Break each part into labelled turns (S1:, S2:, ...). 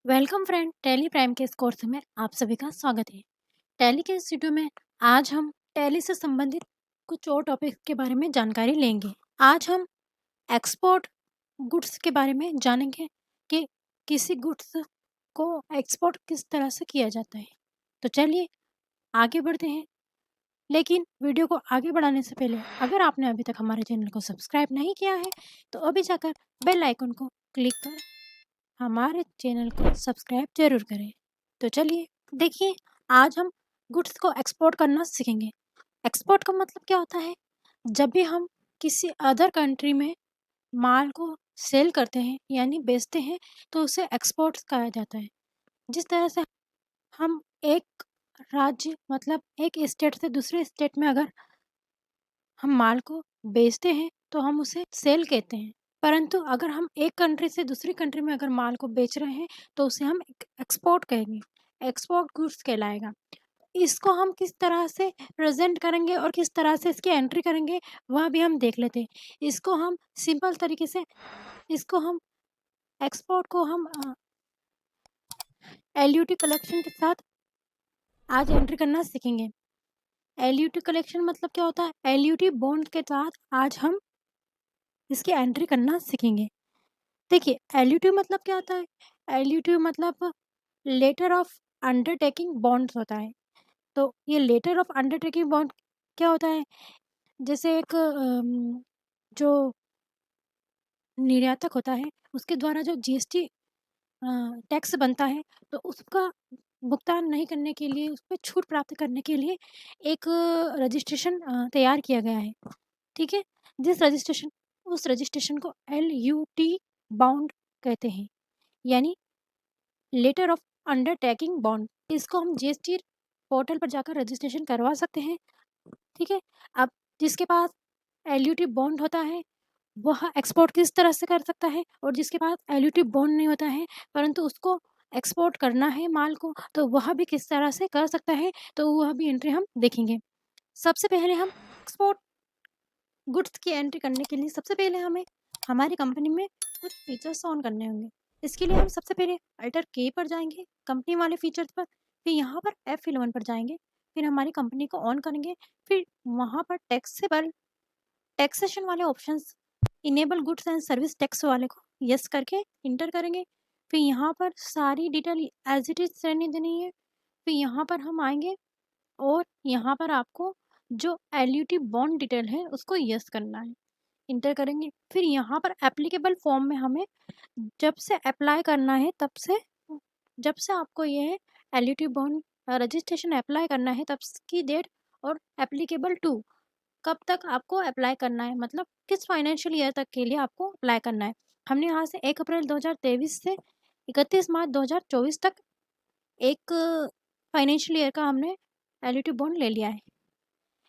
S1: Welcome friend, tally prime के इस course में आप सभी का स्वागत है। टैली के इस वीडियो में आज हम टैली से संबंधित कुछ और टॉपिक के बारे में जानकारी लेंगे। आज हम एक्सपोर्ट गुड्स के बारे में जानेंगे कि किसी गुड्स को एक्सपोर्ट किस तरह से किया जाता है। तो चलिए आगे बढ़ते हैं। लेकिन वीडियो को आगे बढ़ाने से पहले अगर आपने अभी तक हमारे चैनल को सब्सक्राइब नहीं किया है तो अभी जाकर बेल आइकन को क्लिक कर हमारे चैनल को सब्सक्राइब जरूर करें। तो चलिए देखिए, आज हम गुड्स को एक्सपोर्ट करना सीखेंगे। एक्सपोर्ट का मतलब क्या होता है? जब भी हम किसी अदर कंट्री में माल को सेल करते हैं यानी बेचते हैं तो उसे एक्सपोर्ट कहा जाता है। जिस तरह से हम एक राज्य मतलब एक स्टेट से दूसरे स्टेट में अगर हम माल को बेचते हैं तो हम उसे सेल कहते हैं। परंतु अगर हम एक कंट्री से दूसरी कंट्री में अगर माल को बेच रहे हैं तो उसे हम एक्सपोर्ट कहेंगे। एक्सपोर्ट गुड्स कहलाएगा। इसको हम किस तरह से प्रेजेंट करेंगे और किस तरह से इसकी एंट्री करेंगे वह भी हम देख लेते हैं। इसको हम सिंपल तरीके से इसको हम एक्सपोर्ट को हम एलयूटी कलेक्शन के साथ आज एंट्री करना सीखेंगे। एलयूटी कलेक्शन मतलब क्या होता है? एलयूटी बॉन्ड के साथ आज हम इसकी एंट्री करना सीखेंगे। देखिए, एलयूटी मतलब क्या होता है? एलयूटी मतलब लेटर ऑफ अंडरटेकिंग बॉन्ड्स होता है। तो ये लेटर ऑफ अंडरटेकिंग बॉन्ड क्या होता है? जैसे एक जो निर्यातक होता है उसके द्वारा जो जीएसटी टैक्स बनता है तो उसका भुगतान नहीं करने के लिए, उस पे छूट प्राप्त करने के लिए एक रजिस्ट्रेशन तैयार किया गया है। ठीक है? जिस रजिस्ट्रेशन उस रजिस्ट्रेशन को एलयूटी बॉन्ड कहते हैं, यानी लेटर ऑफ अंडरटेकिंग बॉन्ड। इसको हम जीएसटी पोर्टल पर जाकर रजिस्ट्रेशन करवा सकते हैं। ठीक है? अब जिसके पास एलयूटी बॉन्ड होता है वह एक्सपोर्ट किस तरह से कर सकता है, और जिसके पास एलयूटी बॉन्ड नहीं होता है परंतु उसको एक्सपोर्ट करना है माल को, तो वह भी किस तरह से कर सकता है, तो वह भी एंट्री हम देखेंगे। सबसे पहले हम एक्सपोर्ट गुड्स की एंट्री करने के लिए सबसे पहले हमें हमारी कंपनी में कुछ फीचर्स ऑन करने होंगे। इसके लिए हम सबसे पहले अल्टर के पर जाएंगे, कंपनी वाले फीचर्स पर, फिर यहाँ पर F11 पर जाएंगे, फिर हमारी कंपनी को ऑन करेंगे, फिर वहाँ पर टैक्सेबल टैक्सेशन वाले options enable goods and service tax वाले को यस करके इंटर करेंगे। फिर यहाँ पर सारी डिटेल एज इट इज रहने देनी है। फिर यहाँ पर हम आएंगे और यहाँ पर आपको जो एलयूटी बॉन्ड डिटेल है उसको यस करना है, इंटर करेंगे। फिर यहाँ पर एप्लीकेबल फॉर्म में हमें जब से अप्लाई करना है तब से, जब से आपको ये एलयूटी बॉन्ड रजिस्ट्रेशन अप्लाई करना है तब की डेट, और एप्लीकेबल टू कब तक आपको अप्लाई करना है, मतलब किस फाइनेंशियल ईयर तक के लिए आपको अप्लाई करना है। हमने यहाँ से 1 अप्रैल 2023 से 31 मार्च 2024 तक एक फाइनेंशियल ईयर का हमने एलयूटी बॉन्ड ले लिया है।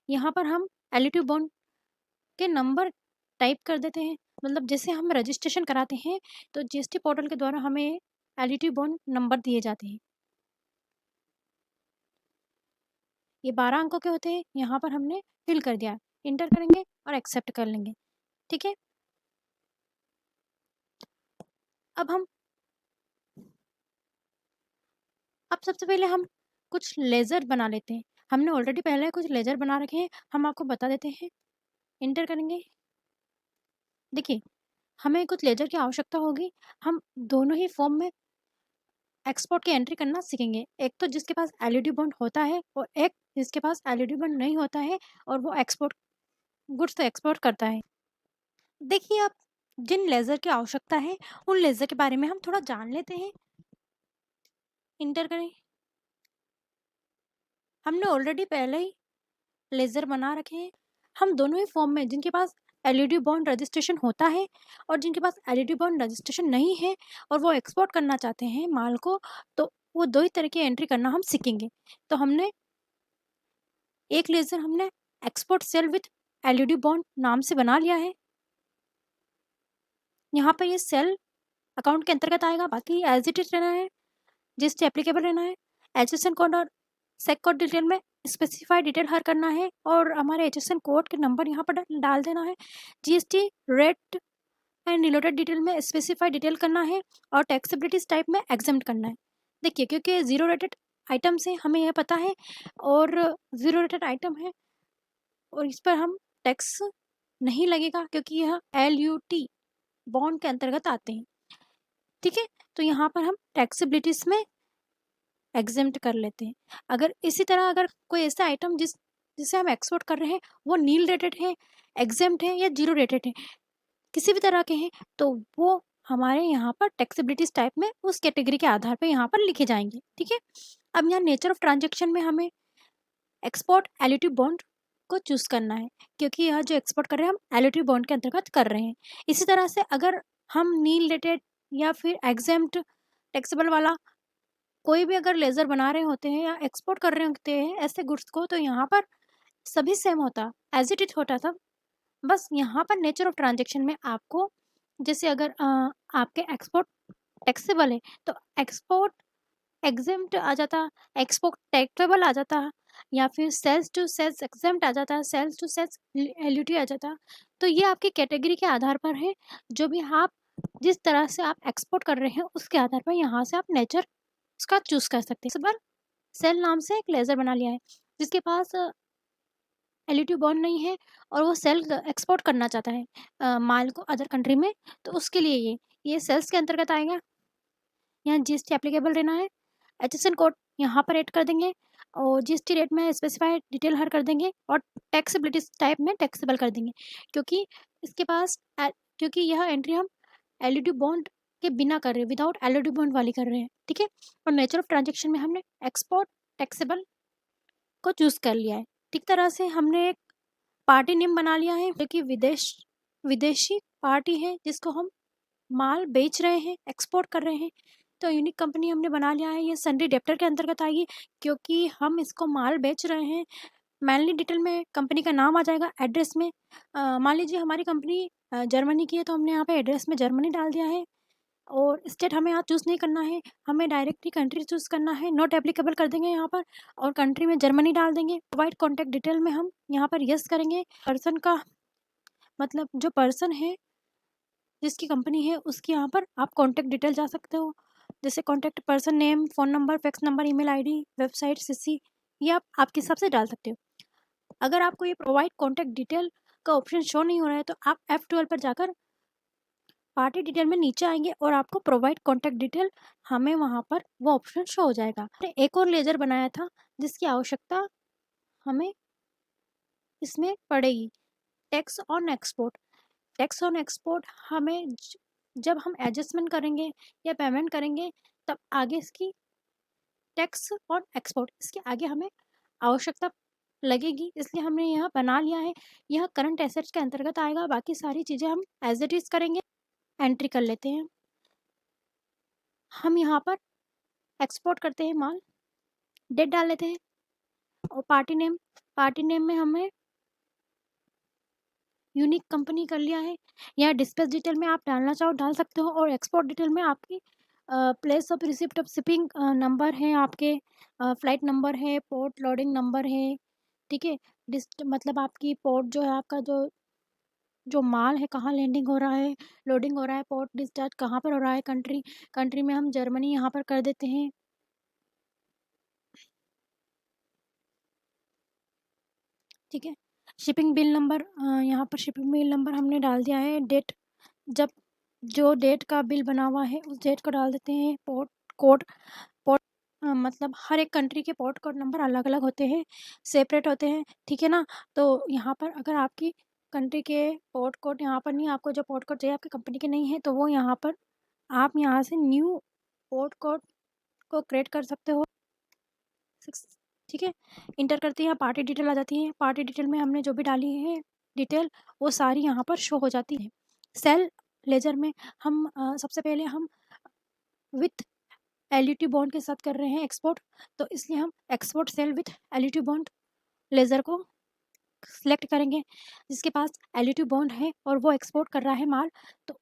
S1: यहाँ पर हम एलयूटी बॉन्ड के नंबर टाइप कर देते हैं, मतलब जैसे हम रजिस्ट्रेशन कराते हैं तो जीएसटी पोर्टल के द्वारा हमें एलयूटी बॉन्ड नंबर दिए जाते हैं। ये 12 अंकों के होते हैं। यहाँ पर हमने फिल कर दिया, इंटर करेंगे और एक्सेप्ट कर लेंगे। ठीक है? अब हम अब सबसे पहले हम कुछ लेज़र बना लेते हैं। हमने ऑलरेडी पहले कुछ लेज़र बना रखे हैं, हम आपको बता देते हैं। इंटर करेंगे। देखिए, हमें कुछ लेज़र की आवश्यकता होगी। हम दोनों ही फॉर्म में एक्सपोर्ट की एंट्री करना सीखेंगे। एक तो जिसके पास एलईडी बॉन्ड होता है और एक जिसके पास एलईडी बॉन्ड नहीं होता है और वो एक्सपोर्ट गुड्स तो एक्सपोर्ट करता है। देखिए, अब जिन लेज़र की आवश्यकता है उन लेज़र के बारे में हम थोड़ा जान लेते हैं। इंटर करें। हमने ऑलरेडी पहले ही लेज़र बना रखे हैं। हम दोनों ही फॉर्म में जिनके पास एलईडी बॉन्ड रजिस्ट्रेशन होता है और जिनके पास एलईडी बॉन्ड रजिस्ट्रेशन नहीं है और वो एक्सपोर्ट करना चाहते हैं माल को, तो वो दो ही तरह की एंट्री करना हम सीखेंगे। तो हमने एक लेज़र हमने export cell with LED bond नाम से बना लिया है। यहाँ पर ये सेल अकाउंट के अंतर्गत आएगा, बाकी एज इट इज रहना है, जीएसटी एप्लीकेबल रहना है। एचएसएन कोड और सेक कोड डिटेल में स्पेसिफाइड डिटेल हर करना है और हमारे एचएसएन कोड के नंबर यहाँ पर डाल देना है। GST rate and related detail में स्पेसिफाइड डिटेल करना है और टैक्सेबिलिटीज टाइप में एग्जाम्प्ट करना है। देखिए, क्योंकि जीरो रेटेड आइटम से हमें यह पता है और जीरो रेटेड आइटम है और इस पर हम टैक्स नहीं लगेगा क्योंकि यह LUT बॉन्ड के अंतर्गत आते हैं। ठीक है, तो यहाँ पर हम टैक्सेबिलिटीज में एग्जेम्प्ट कर लेते हैं। अगर इसी तरह अगर कोई ऐसा आइटम जिसे हम एक्सपोर्ट कर रहे हैं वो नील रेटेड है, एग्जेम्प्ट है या जीरो रेटेड है, किसी भी तरह के हैं, तो वो हमारे यहाँ पर टैक्सेबिलिटीज टाइप में उस कैटेगरी के आधार पर यहाँ पर लिखे जाएंगे। ठीक है, अब यहाँ नेचर ऑफ ट्रांजेक्शन में हमें एक्सपोर्ट LUT बॉन्ड को चूज करना है क्योंकि यह जो एक्सपोर्ट कर रहे हैं हम LUT बॉन्ड के अंतर्गत कर रहे हैं। इसी तरह से अगर हम नील रेटेड या फिर एग्जेम्प्ट टैक्सेबल वाला कोई भी अगर लेज़र बना रहे होते हैं या एक्सपोर्ट कर रहे होते हैं ऐसे गुड्स को, तो यहाँ पर सभी सेम होता, एज इट इज होता था। बस यहाँ पर नेचर ऑफ ट्रांजेक्शन में आपको जैसे अगर आपके एक्सपोर्ट टैक्सेबल है तो एक्सपोर्ट एग्जेम्प्ट आ जाता, एक्सपोर्ट टैक्सेबल आ जाता, या फिर सेल्स टू सेल्स एग्जेम्प्ट आ जाता, सेल्स टू सेल्स LUT आ जाता। तो ये आपकी कैटेगरी के आधार पर है, जो भी आप जिस तरह से आप एक्सपोर्ट कर रहे हैं उसके आधार पर यहाँ से आप नेचर उसका चूज कर सकते हैं। इस बार सेल नाम से एक लेज़र बना लिया है जिसके पास LUT बॉन्ड नहीं है और वो सेल एक्सपोर्ट करना चाहता है माल को अदर कंट्री में, तो उसके लिए ये सेल्स के अंतर्गत आएगा। यहाँ GST एप्लीकेबल रहना है, HSN कोड यहाँ पर ऐड कर देंगे और GST रेट में स्पेसिफाइड डिटेल हर कर देंगे और टैक्सेबिलिटी टाइप में टैक्सेबल कर देंगे क्योंकि इसके पास क्योंकि यह एंट्री हम LUT बॉन्ड के बिना कर रहे हैं, विदाउट LUT बॉन्ड वाली कर रहे हैं। ठीक है, और नेचर ऑफ ट्रांजेक्शन में हमने एक्सपोर्ट टैक्सेबल को चूज कर लिया है। ठीक तरह से हमने एक पार्टी नेम बना लिया है जो कि विदेशी पार्टी है जिसको हम माल बेच रहे हैं, एक्सपोर्ट कर रहे हैं, तो यूनिक कंपनी हमने बना लिया है। ये सन्ड्री डेप्टर के अंतर्गत आएगी क्योंकि हम इसको माल बेच रहे हैं। मेनली डिटेल में कंपनी का नाम आ जाएगा, एड्रेस में मान लीजिए हमारी कंपनी जर्मनी की है तो हमने यहाँ पे एड्रेस में जर्मनी डाल दिया है और स्टेट हमें यहाँ चूज़ नहीं करना है, हमें डायरेक्टली कंट्री चूज़ करना है, नॉट एप्लीकेबल कर देंगे यहाँ पर और कंट्री में जर्मनी डाल देंगे। प्रोवाइड कॉन्टैक्ट डिटेल में हम यहाँ पर यस करेंगे। पर्सन का मतलब जो पर्सन है जिसकी कंपनी है उसकी यहाँ पर आप कॉन्टैक्ट डिटेल जा सकते हो, जैसे contact person name, phone number, fax number, email ID, website, CC, ये आप आपके हिसाब से डाल सकते हो। अगर आपको ये प्रोवाइड कॉन्टैक्ट डिटेल का ऑप्शन शो नहीं हो रहा है तो आप F12 पर जाकर पार्टी डिटेल में नीचे आएंगे और आपको प्रोवाइड कॉन्टैक्ट डिटेल हमें वहाँ पर वो ऑप्शन शो हो जाएगा। एक और लेजर बनाया था जिसकी आवश्यकता हमें इसमें पड़ेगी, tax on export. Tax on export हमें जब हम एडजस्टमेंट करेंगे या पेमेंट करेंगे तब आगे इसकी टैक्स ऑन एक्सपोर्ट इसके आगे हमें आवश्यकता लगेगी, इसलिए हमने यहाँ बना लिया है। यह करंट एसेट्स के अंतर्गत आएगा, बाकी सारी चीज़ें हम एज इट इज़ करेंगे। एंट्री कर लेते हैं, हम यहाँ पर एक्सपोर्ट करते हैं माल, डेट डाल लेते हैं और पार्टी नेम में हमें यूनिक कंपनी कर लिया है। या डिस्पैच डिटेल में आप डालना चाहो डाल सकते हो और एक्सपोर्ट डिटेल में आपकी place of receipt of shipping number है, आपके फ्लाइट नंबर है, पोर्ट लोडिंग नंबर है। ठीक है, मतलब आपकी पोर्ट जो है आपका जो जो माल है कहाँ लैंडिंग हो रहा है, लोडिंग हो रहा है, पोर्ट डिस्चार्ज कहाँ पर हो रहा है, कंट्री में हम जर्मनी यहाँ पर कर देते हैं। ठीक है, शिपिंग बिल नंबर यहाँ पर शिपिंग बिल नंबर हमने डाल दिया है। डेट जब जो डेट का बिल बना हुआ है उस डेट को डाल देते हैं। पोर्ट कोड मतलब हर एक कंट्री के पोर्ट कोड नंबर अलग अलग होते हैं, सेपरेट होते हैं। ठीक है ना, तो यहाँ पर अगर आपकी कंट्री के पोर्ट कोड यहाँ पर नहीं, आपको जो पोर्ट कोड चाहिए आपकी कंपनी के नहीं है तो वो यहाँ पर आप यहाँ से न्यू पोर्ट कोड को क्रिएट कर सकते हो। ठीक है, इंटर करते हैं, पार्टी डिटेल आ जाती है। पार्टी डिटेल में हमने जो भी डाली है डिटेल वो सारी यहाँ पर शो हो जाती है। सेल लेजर में हम सबसे पहले हम विथ LUT बॉन्ड के साथ कर रहे हैं एक्सपोर्ट, तो इसलिए हम export cell with LUT bond laser को सिलेक्ट करेंगे जिसके पास LUT बॉन्ड है और वो एक्सपोर्ट कर रहा है माल, तो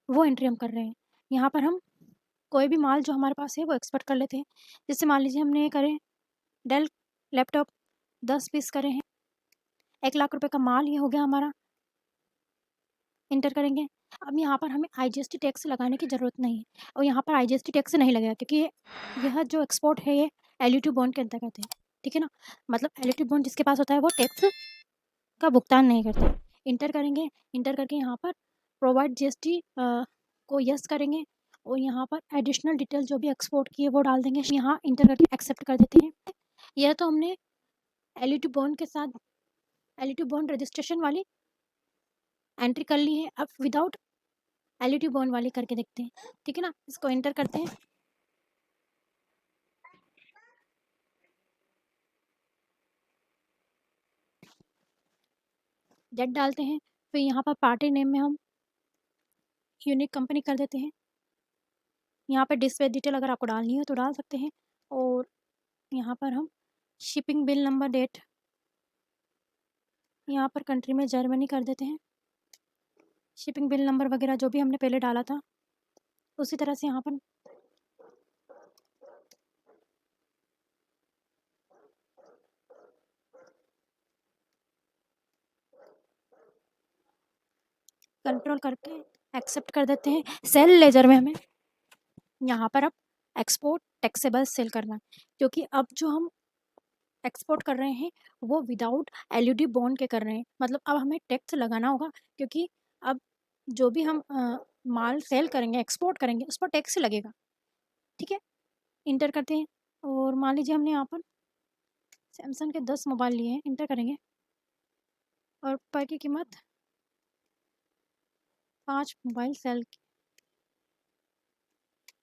S1: वो एंट्री हम कर रहे हैं। यहाँ पर हम कोई भी माल जो हमारे पास है वो एक्सपोर्ट कर लेते हैं। जैसे मान लीजिए हमने ये करें डेल लैपटॉप 10 पीस करे हैं, 1 लाख रुपए का माल ये हो गया हमारा। इंटर करेंगे। अब यहाँ पर हमें आईजीएसटी टैक्स लगाने की ज़रूरत नहीं है और यहाँ पर आईजीएसटी टैक्स नहीं लगेगा क्योंकि यह जो एक्सपोर्ट है ये एलयूटी बॉन्ड के अंतर्गत है, ठीक है ना? मतलब एलयूटी बॉन्ड जिसके पास होता है वो टैक्स का भुगतान नहीं करता। इंटर करेंगे, इंटर करके यहाँ पर प्रोवाइड जीएसटी को यस करेंगे और यहाँ पर एडिशनल डिटेल जो भी एक्सपोर्ट की है वो डाल देंगे। यहाँ इंटर करके एक्सेप्ट कर देते हैं। यह तो हमने एलयूटी बॉन्ड के साथ एलयूटी बॉन्ड रजिस्ट्रेशन वाली एंट्री कर ली है। अब विदाउट एलयूटी बॉन्ड वाली करके देखते हैं, ठीक है ना? इसको एंटर करते हैं। जेड डालते हैं, फिर यहाँ पर पार्टी नेम में हम यूनिक कंपनी कर देते हैं। यहाँ पर डिस्पैच डिटेल अगर आपको डालनी हो तो डाल सकते हैं और यहाँ पर हम शिपिंग बिल नंबर डेट यहाँ पर कंट्री में जर्मनी कर देते हैं। शिपिंग बिल नंबर वगैरह जो भी हमने पहले डाला था उसी तरह से यहाँ पर कंट्रोल करके एक्सेप्ट कर देते हैं। सेल लेजर में हमें यहाँ पर अब एक्सपोर्ट टैक्सेबल सेल करना है क्योंकि अब जो हम एक्सपोर्ट कर रहे हैं वो विदाउट एलयूडी बॉन्ड के कर रहे हैं। मतलब अब हमें टैक्स लगाना होगा क्योंकि अब जो भी हम माल सेल करेंगे एक्सपोर्ट करेंगे उस पर टैक्स लगेगा, ठीक है? इंटर करते हैं और मान लीजिए हमने यहाँ पर सैमसंग के 10 मोबाइल लिए हैं, इंटर करेंगे और पर की कीमत 5 मोबाइल सेल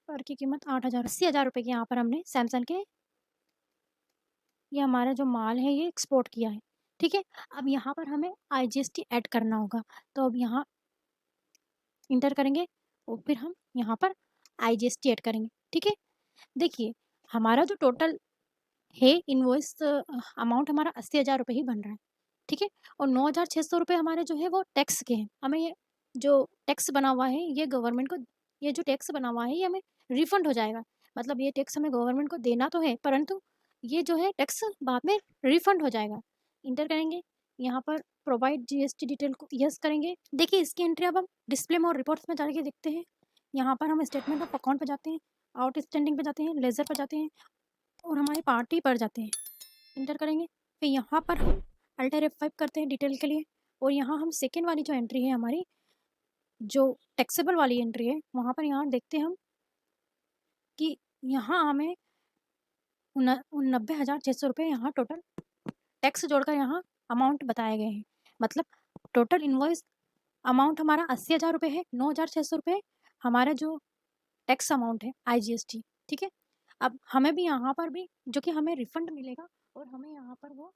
S1: पर की कीमत 8,000 80,000 रुपये की यहाँ पर हमने सैमसंग के ये हमारा जो माल है ये एक्सपोर्ट किया है, ठीक है? अब यहाँ पर हमें आईजीएसटी ऐड करना होगा तो अब यहाँ इंटर करेंगे और फिर हम यहाँ पर आईजीएसटी ऐड करेंगे, ठीक है? देखिए हमारा जो टोटल है इनवॉइस अमाउंट हमारा 80,000 रुपये ही बन रहा है, ठीक है? और 9,600 रुपये हमारे जो है वो टैक्स के हैं। हमें ये जो टैक्स बना हुआ है ये गवर्नमेंट को ये जो टैक्स बना हुआ है ये हमें रिफंड हो जाएगा। मतलब ये टैक्स हमें गवर्नमेंट को देना तो है परंतु ये जो है टैक्स बाद में रिफंड हो जाएगा। इंटर करेंगे, यहाँ पर प्रोवाइड जीएसटी डिटेल को यस करेंगे। देखिए इसकी एंट्री अब हम डिस्प्ले में और रिपोर्ट्स में जाके देखते हैं। यहाँ पर हम स्टेटमेंट ऑफ अकाउंट पे जाते हैं, आउटस्टैंडिंग पे जाते हैं, लेजर पे जाते हैं और हमारी पार्टी पर जाते हैं। इंटर करेंगे, फिर यहाँ पर हम अल्टर F5 करते हैं डिटेल के लिए और यहाँ हम सेकेंड वाली जो एंट्री है हमारी जो टैक्सेबल वाली एंट्री है वहाँ पर यहाँ देखते हैं हम कि यहाँ हमें 90,600 रुपये यहाँ टोटल टैक्स जोड़कर यहाँ अमाउंट बताए गए हैं। मतलब टोटल इनवॉइस अमाउंट हमारा 80,000 रुपये है। 9,600 रुपये हमारा जो टैक्स अमाउंट है आईजीएसटी, ठीक है? अब हमें भी यहाँ पर भी जो कि हमें रिफंड मिलेगा और हमें यहाँ पर वो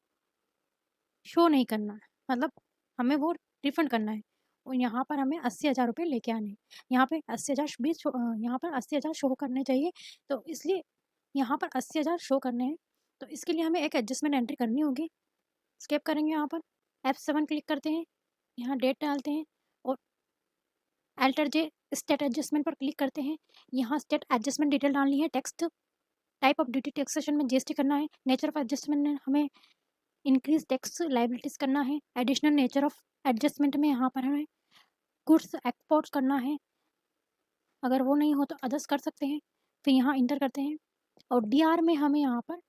S1: शो नहीं करना है, मतलब हमें वो रिफंड करना है और यहाँ पर हमें 80,000 रुपये लेके आने हैं। यहाँ पे 80,000 भी यहाँ पर 80,000 शो करने चाहिए तो इसलिए यहाँ पर 80,000 शो करने हैं तो इसके लिए हमें एक एडजस्टमेंट एंट्री करनी होगी। स्केप करेंगे, यहाँ पर F7 क्लिक करते हैं, यहाँ डेट डालते हैं और अल्टर जे स्टेट एडजस्टमेंट पर क्लिक करते हैं। यहाँ स्टेट एडजस्टमेंट डिटेल डालनी है, text type of duty taxation में जीएसटी करना है, नेचर ऑफ एडजस्टमेंट में हमें इंक्रीज टैक्स लाइबिलिटीज करना है, एडिशनल नेचर ऑफ एडजस्टमेंट में यहाँ पर हमें गुड्स एक्सपोर्ट करना है, अगर वो नहीं हो तो अदर्स कर सकते हैं। फिर यहाँ इंटर करते हैं और डीआर में हमें यहाँ पर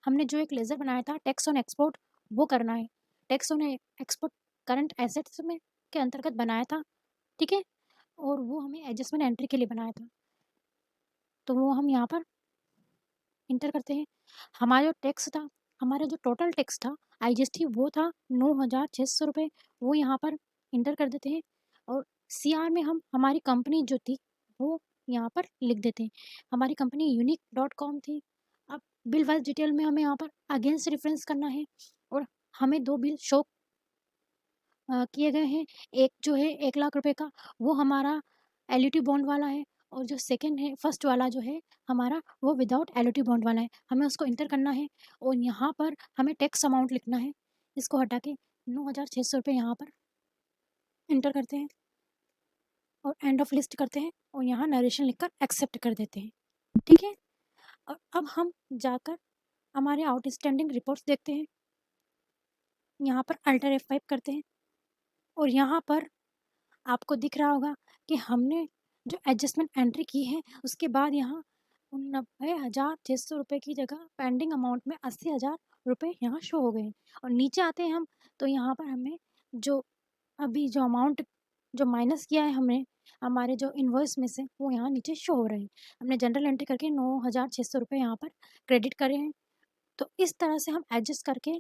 S1: हमने जो एक लेजर बनाया था टैक्स ऑन एक्सपोर्ट वो करना है। Tax on export current assets में के अंतर्गत बनाया था, ठीक है? और वो हमें एडजस्टमेंट एंट्री के लिए बनाया था तो वो हम यहाँ पर इंटर करते हैं। हमारा जो टैक्स था, हमारा जो टोटल टैक्स था आईजीएसटी वो था 9,600 रुपये, वो यहाँ पर इंटर कर देते हैं और सीआर में हम हमारी कंपनी जो थी वो यहाँ पर लिख देते हैं। हमारी कंपनी यूनिक.com थी। अब बिल वाइज डिटेल में हमें यहाँ पर अगेंस्ट रेफरेंस करना है और हमें 2 बिल शो किए गए हैं। एक जो है 1,00,000 रुपए का वो हमारा एलयूटी बॉन्ड वाला है और जो सेकंड है फर्स्ट वाला जो है हमारा वो विदाउट एलयूटी बॉन्ड वाला है। हमें उसको इंटर करना है और यहाँ पर हमें टैक्स अमाउंट लिखना है। इसको हटा के 9,600 रुपये यहाँ पर इंटर करते हैं और एंड ऑफ लिस्ट करते हैं और यहाँ नरेशन लिखकर एक्सेप्ट कर देते हैं, ठीक है? और अब हम जाकर हमारे आउटस्टैंडिंग रिपोर्ट्स देखते हैं। यहाँ पर अल्टर F5 करते हैं और यहाँ पर आपको दिख रहा होगा कि हमने जो एडजस्टमेंट एंट्री की है उसके बाद यहाँ 90,600 रुपये की जगह पेंडिंग अमाउंट में 80,000 रुपये यहाँ शो हो गए हैं। और नीचे आते हैं हम, तो यहाँ पर हमें जो अभी जो अमाउंट जो माइनस किया है हमने हमारे जो इनवॉइस में से, वो यहाँ नीचे शो हो रहे हैं। हमने जनरल एंट्री करके 9,600 रुपये यहाँ पर क्रेडिट करे हैं। तो इस तरह से हम एडजस्ट करके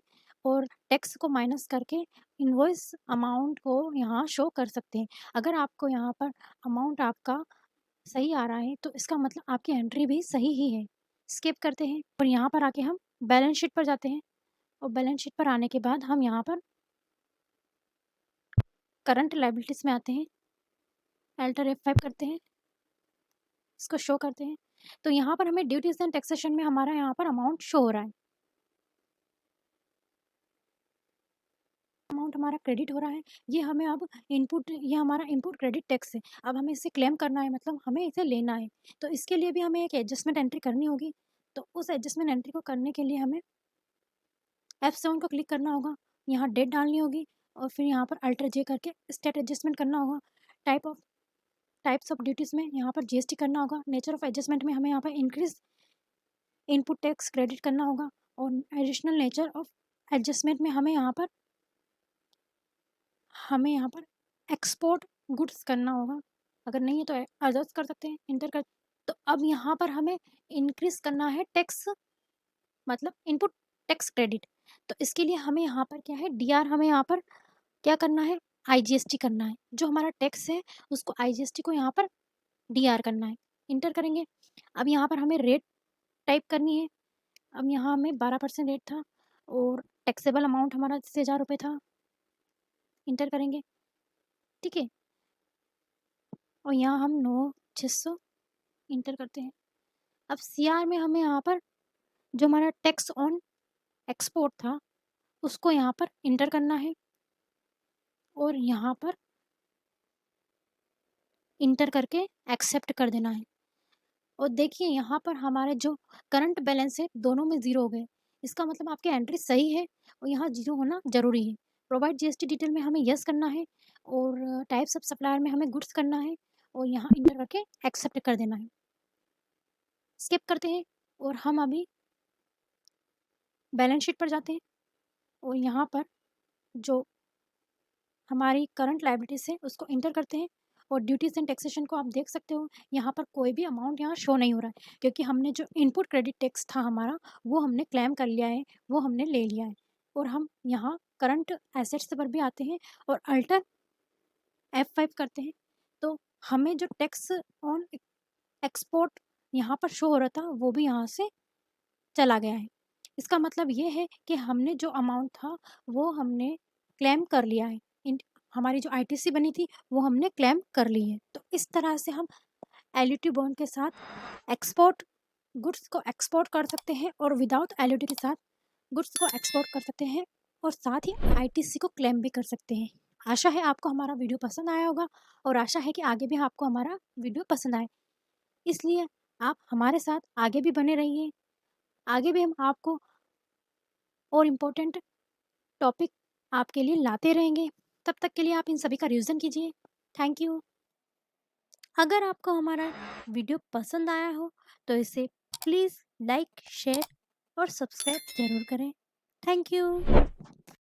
S1: और टैक्स को माइनस करके इनवॉइस अमाउंट को यहाँ शो कर सकते हैं। अगर आपको यहाँ पर अमाउंट आपका सही आ रहा है तो इसका मतलब आपकी एंट्री भी सही ही है। स्किप करते हैं और यहाँ पर आके हम बैलेंस शीट पर जाते हैं और बैलेंस शीट पर आने के बाद हम यहाँ पर करंट लायबिलिटीज़ में आते हैं, एल्टर F5 करते हैं, इसको शो करते हैं। तो यहाँ पर हमें ड्यूटीज़ एंड टैक्सेशन में हमारा यहाँ पर अमाउंट शो हो रहा है। अमाउंट हमारा क्रेडिट हो रहा है। ये हमें अब इनपुट, ये हमारा इनपुट क्रेडिट टैक्स है। अब हमें इसे क्लेम करना है, मतलब हमें इसे लेना है। तो इसके लिए भी हमें एक एडजस्टमेंट एंट्री करनी होगी। तो उस एडजस्टमेंट एंट्री को करने के लिए हमें F7 को क्लिक करना होगा, यहाँ डेट डालनी होगी और फिर यहाँ पर अल्टर J करके स्टेट एडजस्टमेंट करना होगा। टाइप्स ऑफ ड्यूटीज़ में यहाँ पर GST करना होगा। नेचर ऑफ एडजस्टमेंट में हमें यहाँ पर इंक्रीज इनपुट टैक्स क्रेडिट करना होगा और एडिशनल नेचर ऑफ एडजस्टमेंट में हमें यहाँ पर एक्सपोर्ट गुड्स करना होगा। अगर नहीं है तो अदर्स कर सकते हैं, इंटर कर। तो अब यहाँ पर हमें इंक्रीज करना है टैक्स, मतलब इनपुट टैक्स क्रेडिट। तो इसके लिए हमें यहाँ पर क्या है, DR हमें यहाँ पर क्या करना है, IGST करना है। जो हमारा टैक्स है उसको IGST को यहाँ पर DR करना है, इंटर करेंगे। अब यहाँ पर हमें रेट टाइप करनी है। अब यहाँ हमें 12% रेट था और टैक्सेबल अमाउंट हमारा 80,000 रुपये था, इंटर करेंगे, ठीक है। और यहाँ हम 9,600 इंटर करते हैं। अब CR में हमें यहाँ पर जो हमारा टैक्स ऑन एक्सपोर्ट था उसको यहाँ पर इंटर करना है और यहाँ पर इंटर करके एक्सेप्ट कर देना है। और देखिए यहाँ पर हमारे जो करंट बैलेंस है दोनों में 0 हो गए। इसका मतलब आपकी एंट्री सही है और यहाँ 0 होना ज़रूरी है। प्रोवाइड GST डिटेल में हमें यस करना है और टाइप्स ऑफ सप्लायर में हमें गुड्स करना है और यहाँ इंटर करके एक्सेप्ट कर देना है। स्किप करते हैं और हम अभी बैलेंस शीट पर जाते हैं और यहाँ पर जो हमारी करंट लायबिलिटीज़ है उसको इंटर करते हैं और ड्यूटीज़ एंड टैक्सेशन को आप देख सकते हो यहाँ पर कोई भी अमाउंट यहाँ शो नहीं हो रहा है, क्योंकि हमने जो इनपुट क्रेडिट टैक्स था हमारा वो हमने क्लेम कर लिया है, वो हमने ले लिया है। और हम यहाँ करंट एसेट्स पर भी आते हैं और अल्टर F5 करते हैं। तो हमें जो टैक्स ऑन एक्सपोर्ट यहाँ पर शो हो रहा था वो भी यहाँ से चला गया है। इसका मतलब ये है कि हमने जो अमाउंट था वो हमने क्लेम कर लिया है। हमारी जो ITC बनी थी वो हमने क्लेम कर ली है। तो इस तरह से हम LUT बॉन्ड के साथ एक्सपोर्ट गुड्स को एक्सपोर्ट कर सकते हैं और विदाउट LUT के साथ गुड्स को एक्सपोर्ट कर सकते हैं और साथ ही ITC को क्लेम भी कर सकते हैं। आशा है आपको हमारा वीडियो पसंद आया होगा और आशा है कि आगे भी आपको हमारा वीडियो पसंद आए। इसलिए आप हमारे साथ आगे भी बने रहिए। आगे भी हम आपको और इम्पोर्टेंट टॉपिक आपके लिए लाते रहेंगे। तब तक के लिए आप इन सभी का रिवीजन कीजिए। Thank you. अगर आपको हमारा वीडियो पसंद आया हो तो इसे प्लीज़ लाइक, शेयर और सब्सक्राइब ज़रूर करें। Thank you.